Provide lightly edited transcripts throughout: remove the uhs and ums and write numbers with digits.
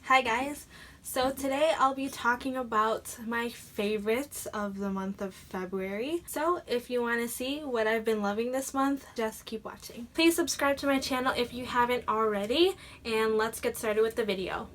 Hi guys! So today I'll be talking about my favorites of the month of February. So if you want to see what I've been loving this month, just keep watching. Please subscribe to my channel if you haven't already, and let's get started with the video.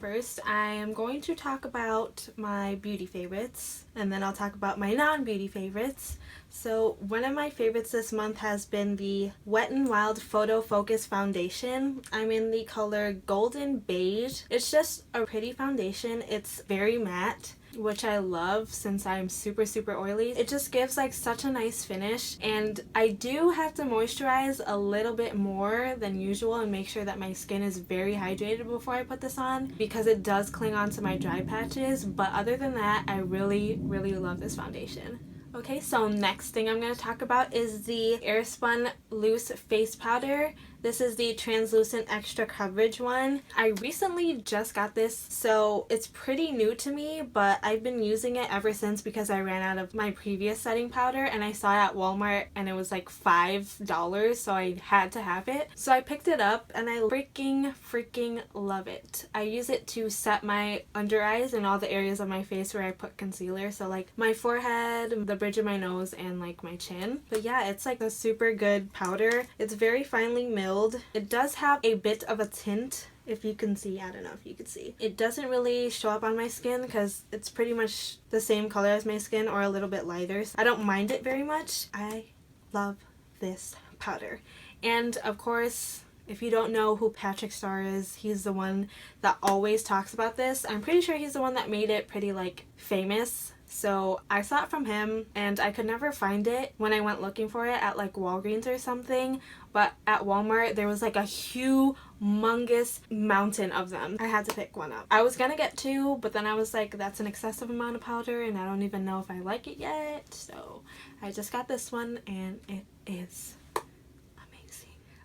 First, I am going to talk about my beauty favorites, and then I'll talk about my non-beauty favorites. So one of my favorites this month has been the Wet n Wild Photo Focus Foundation. I'm in the color Golden Beige. It's just a pretty foundation. It's very matte, which I love since I'm super oily. It just gives like such a nice finish, and I do have to moisturize a little bit more than usual and make sure that my skin is very hydrated before I put this on because it does cling on to my dry patches, but other than that, I really love this foundation. Okay, so next thing I'm going to talk about is the Airspun Loose Face Powder. This is the translucent extra coverage one. I recently just got this, so it's pretty new to me, but I've been using it ever since because I ran out of my previous setting powder and I saw it at Walmart and it was like $5, so I had to have it. So I picked it up and I freaking love it. I use it to set my under eyes and all the areas of my face where I put concealer, so like my forehead, the bridge of my nose, and like my chin. But yeah, it's like a super good powder. It's very finely milled. It does have a bit of a tint, if you can see. I don't know if you can see. It doesn't really show up on my skin because it's pretty much the same color as my skin or a little bit lighter. So I don't mind it very much. I love this powder. And of course, if you don't know who Patrick Starr is, he's the one that always talks about this. I'm pretty sure he's the one that made it pretty like famous. So I saw it from him and I could never find it when I went looking for it at like Walgreens or something, but at Walmart there was like a humongous mountain of them. I had to pick one up. I was gonna get two, but then I was like, that's an excessive amount of powder and I don't even know if I like it yet. So I just got this one and it is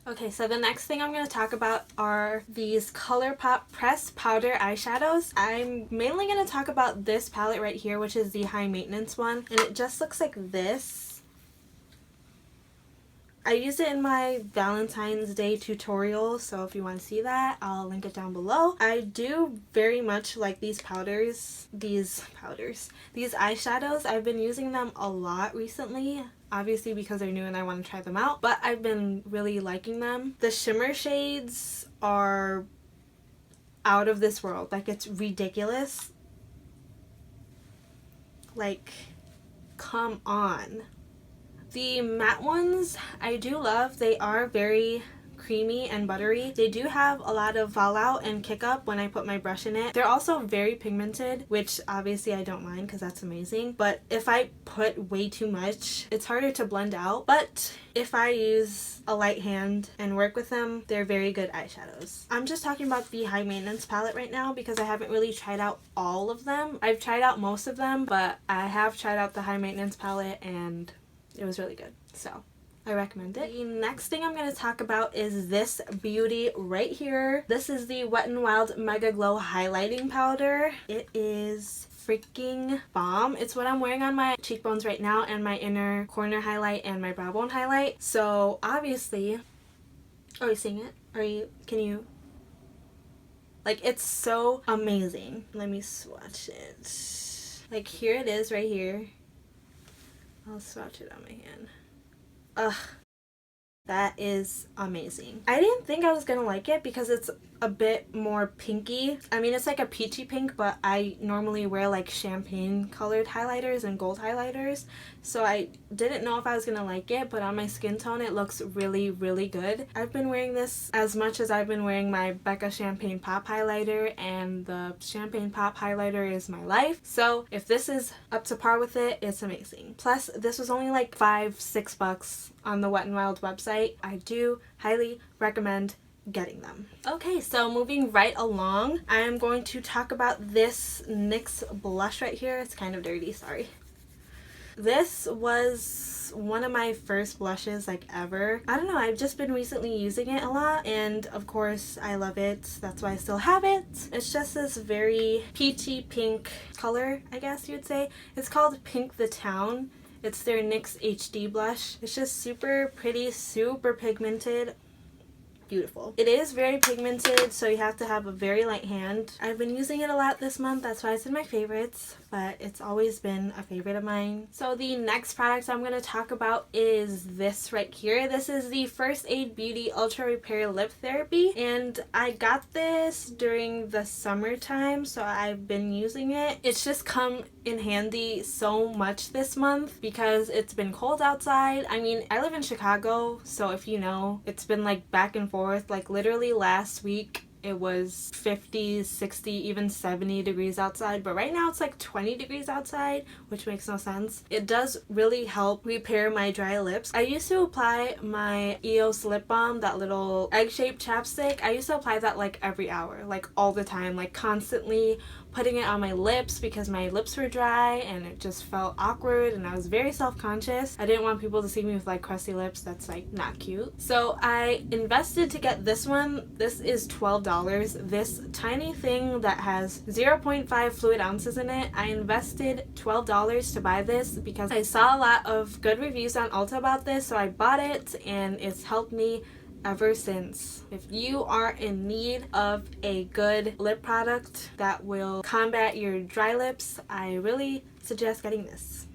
okay. So the next thing I'm going to talk about are these Colourpop pressed powder eyeshadows. I'm mainly going to talk about this palette right here, which is the high maintenance one, and it just looks like this. I used it in my Valentine's Day tutorial, so if you want to see that, I'll link it down below. I do very much like these powders, these eyeshadows. I've been using them a lot recently, obviously because they're new and I want to try them out, but I've been really liking them. The shimmer shades are out of this world. Like, it's ridiculous. Like, come on. The matte ones I do love. They are very creamy and buttery. They do have a lot of fallout and kick up when I put my brush in it. They're also very pigmented, which obviously I don't mind because that's amazing, but if I put way too much, it's harder to blend out. But if I use a light hand and work with them, they're very good eyeshadows. I'm just talking about the high maintenance palette right now because I haven't really tried out all of them. I've tried out most of them, but I have tried out the high maintenance palette and it was really good, so I recommend it. The next thing I'm going to talk about is this beauty right here. This is the Wet n Wild MegaGlow highlighting powder. It is freaking bomb. It's what I'm wearing on my cheekbones right now and my inner corner highlight and my brow bone highlight. So obviously, are you seeing it? Can you? Like, it's so amazing. Let me swatch it. Like, here it is right here. I'll swatch it on my hand. Ugh, that is amazing. I didn't think I was gonna like it because it's a bit more pinky. I mean, it's like a peachy pink, but I normally wear like champagne colored highlighters and gold highlighters, so I didn't know if I was gonna like it, but on my skin tone it looks really good. I've been wearing this as much as I've been wearing my Becca Champagne Pop highlighter, and the Champagne Pop highlighter is my life, so if this is up to par with it, it's amazing. Plus, this was only like $5-6 on the Wet n Wild website. I do highly recommend getting them. Okay, so moving right along, I am going to talk about this NYX blush right here. It's kind of dirty, sorry. This was one of my first blushes like ever. I don't know, I've just been recently using it a lot and of course I love it. That's why I still have it. It's just this very peachy pink color, I guess you'd say. It's called Pink the Town. It's their NYX HD blush. It's just super pretty, super pigmented. beautiful. It is very pigmented, so you have to have a very light hand. I've been using it a lot this month, that's why it's in my favorites, but it's always been a favorite of mine. So the next product I'm going to talk about is this right here. This is the First Aid Beauty Ultra Repair Lip Therapy, and I got this during the summertime, so I've been using it. It's just come in handy so much this month because it's been cold outside. I mean, I live in Chicago, so if you know, it's been like back and forth. Like literally last week it was 50, 60, even 70 degrees outside, but right now it's like 20 degrees outside, which makes no sense. It does really help repair my dry lips. I used to apply my EOS lip balm, that little egg-shaped chapstick. I used to apply that like every hour, like all the time, like constantly putting it on my lips because my lips were dry and it just felt awkward and I was very self-conscious. I didn't want people to see me with like crusty lips. That's like not cute. So I invested to get this one. This is $12. This tiny thing that has 0.5 fluid ounces in it. I invested $12 to buy this because I saw a lot of good reviews on Ulta about this, so I bought it and it's helped me ever since. If you are in need of a good lip product that will combat your dry lips, I really suggest getting this.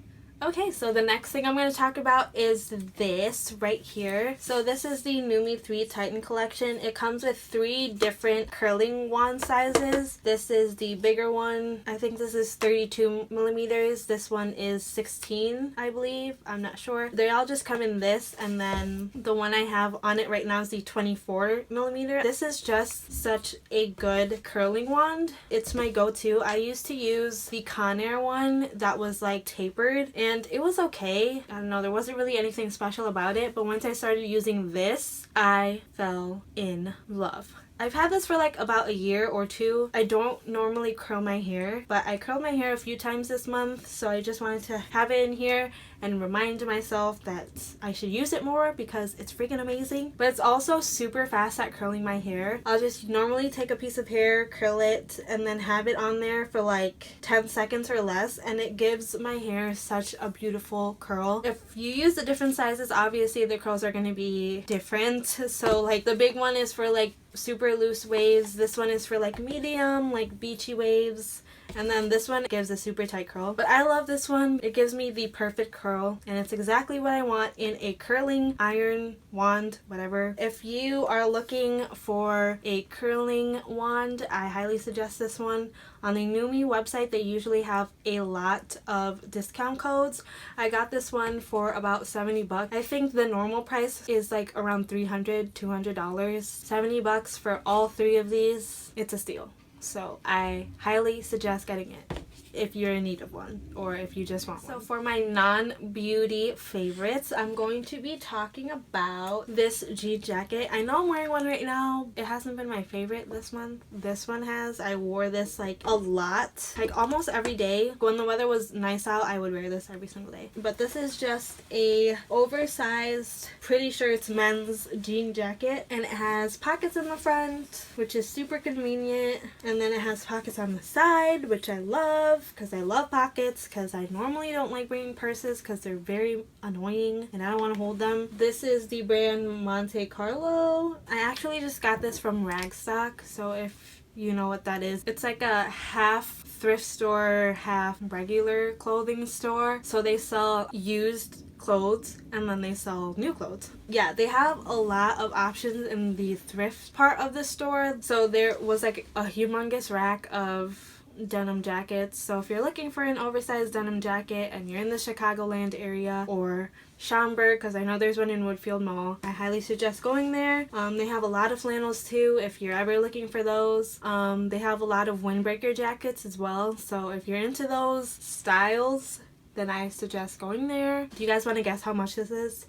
Okay, so the next thing I'm going to talk about is this right here. So this is the NuMe Titan collection. It comes with 3 different curling wand sizes. This is the bigger one. I think this is 32 millimeters. This one is 16, I believe. I'm not sure. They all just come in this, and then the one I have on it right now is the 24 millimeter. This is just such a good curling wand. It's my go-to. I used to use the Conair one that was like tapered, and it was okay. I don't know, there wasn't really anything special about it, but once I started using this, I fell in love. I've had this for like about a year or 2. I don't normally curl my hair, but I curled my hair a few times this month, so I just wanted to have it in here and remind myself that I should use it more because it's freaking amazing. But it's also super fast at curling my hair. I'll just normally take a piece of hair, curl it, and then have it on there for like 10 seconds or less, and it gives my hair such a beautiful curl. If you use the different sizes, obviously the curls are going to be different. So like the big one is for like super loose waves, this one is for like medium, like beachy waves, and then this one gives a super tight curl. But I love this one. It gives me the perfect curl, and it's exactly what I want in a curling iron wand, whatever. If you are looking for a curling wand, I highly suggest this one. On the NuMe website, they usually have a lot of discount codes. I got this one for about 70 bucks. I think the normal price is like around $300, $200. 70 bucks for all 3 of these. It's a steal. So I highly suggest getting it if you're in need of one or if you just want one. So for my non-beauty favorites, I'm going to be talking about this jean jacket. I know I'm wearing one right now. It hasn't been my favorite this month. This one has. I wore this like a lot, like almost every day. When the weather was nice out, I would wear this every single day. But this is just a oversized, pretty sure it's men's jean jacket, and it has pockets in the front, which is super convenient, and then it has pockets on the side, which I love because I love pockets, because I normally don't like bringing purses because they're very annoying and I don't want to hold them. This is the brand Monte Carlo. I actually just got this from Ragstock, so if you know what that is, it's like a half thrift store, half regular clothing store. So they sell used clothes and then they sell new clothes. Yeah, they have a lot of options in the thrift part of the store. So there was like a humongous rack of denim jackets. So if you're looking for an oversized denim jacket and you're in the Chicagoland area or Schaumburg, because I know there's one in Woodfield Mall, I highly suggest going there. They have a lot of flannels too if you're ever looking for those. They have a lot of windbreaker jackets as well, so if you're into those styles, then I suggest going there. Do you guys want to guess how much this is?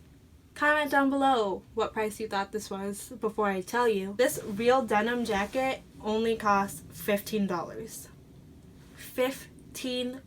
Comment down below what price you thought this was before I tell you. This real denim jacket only costs $15. $15.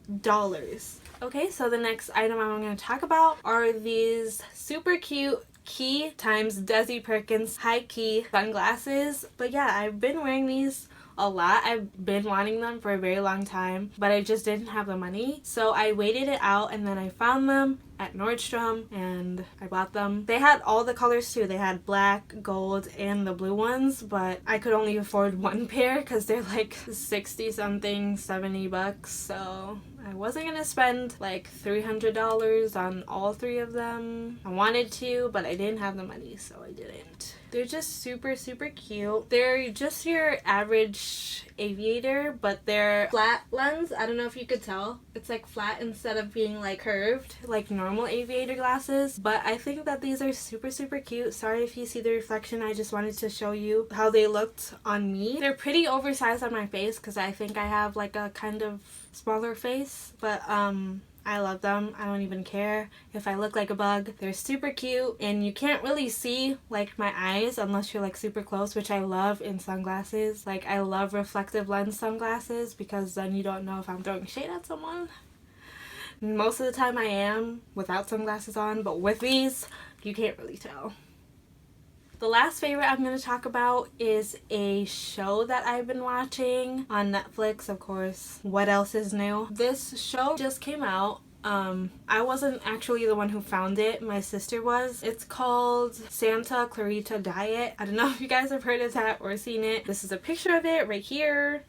Okay, so the next item I'm going to talk about are these super cute Quay times Desi Perkins high key sunglasses. But yeah, I've been wearing these a lot. I've been wanting them for a very long time, but I just didn't have the money. So I waited it out and then I found them at Nordstrom and I bought them. They had all the colors too. They had black, gold, and the blue ones, but I could only afford one pair because they're like 60 something, 70 bucks, so I wasn't gonna spend like $300 on all three of them. I wanted to, but I didn't have the money, so I didn't. They're just super cute. They're just your average aviator, but they're flat lens. I don't know if you could tell. It's like flat instead of being like curved like normal aviator glasses, but I think that these are super cute. Sorry if you see the reflection. I just wanted to show you how they looked on me. They're pretty oversized on my face because I think I have like a kind of smaller face, but I love them. I don't even care if I look like a bug. They're super cute and you can't really see like my eyes unless you're like super close, which I love in sunglasses. Like I love reflective lens sunglasses because then you don't know if I'm throwing shade at someone. Most of the time I am without sunglasses on, but with these you can't really tell. The last favorite I'm going to talk about is a show that I've been watching on Netflix, of course. What else is new? This show just came out. I wasn't actually the one who found it. My sister was. It's called Santa Clarita Diet. I don't know if you guys have heard of that or seen it. This is a picture of it right here.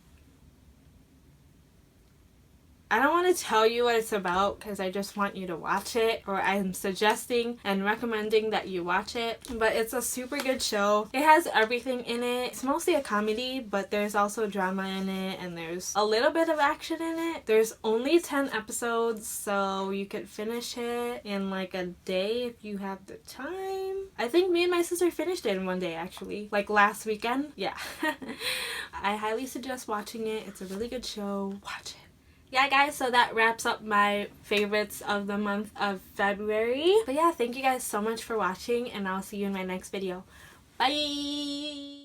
I don't want to tell you what it's about because I just want you to watch it, or I'm suggesting and recommending that you watch it. But it's a super good show. It has everything in it. It's mostly a comedy, but there's also drama in it and there's a little bit of action in it. There's only 10 episodes, so you could finish it in like a day if you have the time. I think me and my sister finished it in one day actually, like last weekend. Yeah. I highly suggest watching it. It's a really good show. Watch it. Yeah guys, so that wraps up my favorites of the month of February. But yeah, thank you guys so much for watching and I'll see you in my next video. Bye!